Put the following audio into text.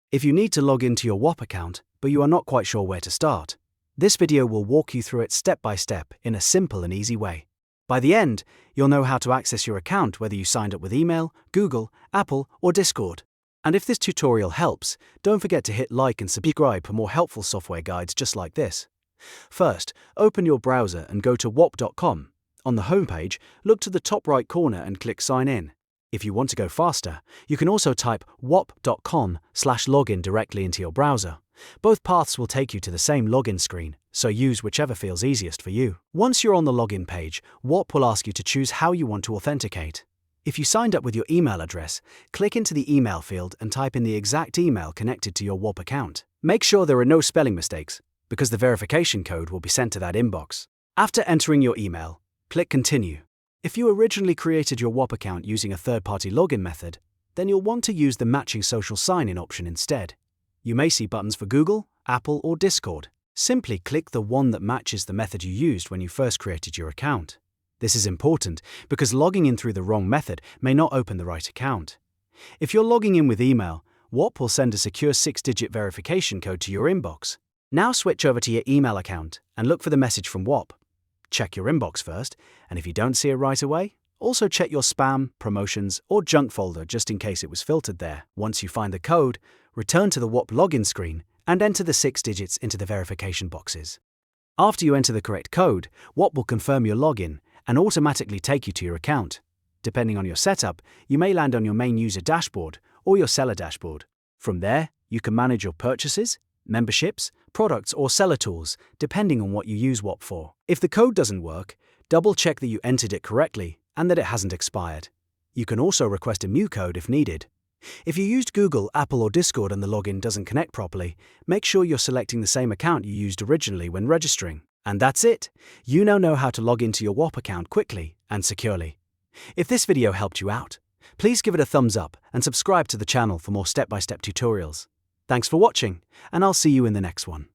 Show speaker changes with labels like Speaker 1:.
Speaker 1: If you need to log into your Whop account, but you are not quite sure where to start, this video will walk you through it step by step in a simple and easy way. By the end, you'll know how to access your account whether you signed up with email, Google, Apple, or Discord. And if this tutorial helps, don't forget to hit like and subscribe for more helpful software guides just like this. First, open your browser and go to whop.com. On the homepage, look to the top right corner and click Sign In. If you want to go faster, you can also type whop.com/login directly into your browser. Both paths will take you to the same login screen, so use whichever feels easiest for you. Once you're on the login page, Whop will ask you to choose how you want to authenticate. If you signed up with your email address, click into the email field and type in the exact email connected to your Whop account. Make sure there are no spelling mistakes, because the verification code will be sent to that inbox. After entering your email, click Continue. If you originally created your Whop account using a third-party login method, then you'll want to use the matching social sign-in option instead. You may see buttons for Google, Apple, or Discord. Simply click the one that matches the method you used when you first created your account. This is important because logging in through the wrong method may not open the right account. If you're logging in with email, Whop will send a secure 6-digit verification code to your inbox. Now switch over to your email account and look for the message from Whop. Check your inbox first, and if you don't see it right away, also check your spam, promotions, or junk folder just in case it was filtered there. Once you find the code, return to the Whop login screen and enter the 6 digits into the verification boxes. After you enter the correct code, Whop will confirm your login and automatically take you to your account. Depending on your setup, you may land on your main user dashboard or your seller dashboard. From there, you can manage your purchases, memberships, products, or seller tools, depending on what you use Whop for. If the code doesn't work, double-check that you entered it correctly and that it hasn't expired. You can also request a new code if needed. If you used Google, Apple, or Discord and the login doesn't connect properly, make sure you're selecting the same account you used originally when registering. And that's it! You now know how to log into your Whop account quickly and securely. If this video helped you out, please give it a thumbs up and subscribe to the channel for more step-by-step tutorials. Thanks for watching, and I'll see you in the next one.